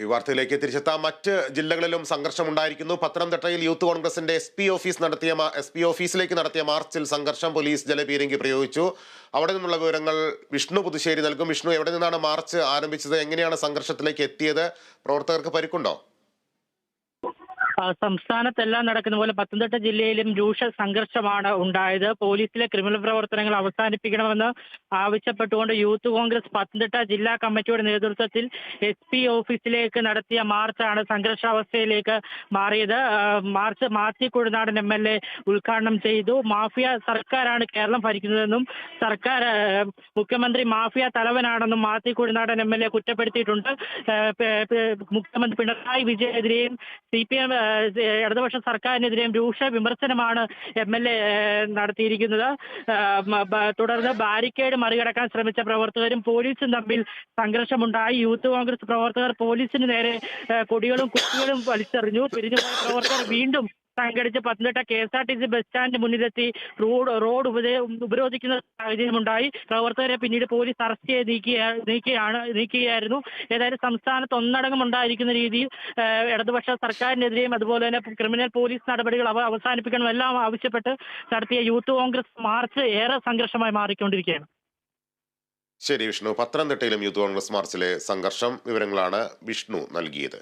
ഈ വാർത്തയിലേക്ക് തിരിച്ചെത്താം. മറ്റ് ജില്ലകളിലും സംഘർഷമുണ്ടായിരിക്കുന്നു. പത്തനംതിട്ടയിൽ യൂത്ത് കോൺഗ്രസിന്റെ എസ് പി ഓഫീസിലേക്ക് നടത്തിയ മാർച്ചിൽ സംഘർഷം. പോലീസ് ജലപീരങ്കി പ്രയോഗിച്ചു. അവിടെ നിന്നുള്ള വിവരങ്ങൾ വിഷ്ണു പുതുശ്ശേരി നൽകും. വിഷ്ണു, എവിടെ നിന്നാണ് മാർച്ച് ആരംഭിച്ചത്? എങ്ങനെയാണ് സംഘർഷത്തിലേക്ക് എത്തിയത്? പ്രവർത്തകർക്ക് പരിക്കുണ്ടോ? സംസ്ഥാനത്തെല്ലാം നടക്കുന്ന പോലെ പത്തനംതിട്ട ജില്ലയിലും രൂക്ഷ സംഘർഷമാണ് ഉണ്ടായത്. പോലീസിലെ ക്രിമിനൽ പ്രവർത്തനങ്ങൾ അവസാനിപ്പിക്കണമെന്ന് ആവശ്യപ്പെട്ടുകൊണ്ട് യൂത്ത് കോൺഗ്രസ് പത്തനംതിട്ട ജില്ലാ കമ്മിറ്റിയുടെ നേതൃത്വത്തിൽ SP ഓഫീസിലേക്ക് നടത്തിയ മാർച്ചാണ് സംഘർഷാവസ്ഥയിലേക്ക് മാറിയത്. മാർച്ച് മാത്യു കുഴനാടൻ MLA ഉദ്ഘാടനം ചെയ്തു. മാഫിയ സർക്കാരാണ് കേരളം ഭരിക്കുന്നതെന്നും സർക്കാർ മുഖ്യമന്ത്രി മാഫിയ തലവനാണെന്നും മാത്യു കുഴനാടൻ MLA കുറ്റപ്പെടുത്തിയിട്ടുണ്ട്. മുഖ്യമന്ത്രി പിണറായി വിജയനെതിരെയും CPM ഇടതുപക്ഷ സർക്കാരിനെതിരെയും രൂക്ഷ വിമർശനമാണ് MLA നടത്തിയിരിക്കുന്നത്. തുടർന്ന് ബാരിക്കേഡ് മറികടക്കാൻ ശ്രമിച്ച പ്രവർത്തകരും പോലീസും തമ്മിൽ സംഘർഷമുണ്ടായി. യൂത്ത് കോൺഗ്രസ് പ്രവർത്തകർ പോലീസിന് നേരെ കൊടികളും കുട്ടികളും വലിച്ചെറിഞ്ഞു. പിരിഞ്ഞുപോയ പ്രവർത്തകർ വീണ്ടും സംഘടിച്ച് പത്തനംതിട്ട KSRTC ബസ് സ്റ്റാൻഡിന് മുന്നിലെത്തി റോഡ് ഉപരോധിക്കുന്ന സാഹചര്യമുണ്ടായി. പ്രവർത്തകരെ പിന്നീട് പോലീസ് അറസ്റ്റ് ചെയ്ത് നീക്കുകയായിരുന്നു. ഏതായാലും സംസ്ഥാനത്ത് ഒന്നടങ്കം ഉണ്ടായിരിക്കുന്ന രീതിയിൽ ഇടതുപക്ഷ സർക്കാരിനെതിരെയും അതുപോലെ തന്നെ ക്രിമിനൽ പോലീസ് നടപടികൾ അവസാനിപ്പിക്കണമെല്ലാം ആവശ്യപ്പെട്ട് നടത്തിയ യൂത്ത് കോൺഗ്രസ് മാർച്ച് ഏറെ സംഘർഷമായി മാറിക്കൊണ്ടിരിക്കുകയാണ്. ശരി വിഷ്ണു, പത്തനംതിട്ടയിലും യൂത്ത് കോൺഗ്രസ് മാർച്ചിലെ സംഘർഷം വിവരങ്ങളാണ് വിഷ്ണു നൽകിയത്.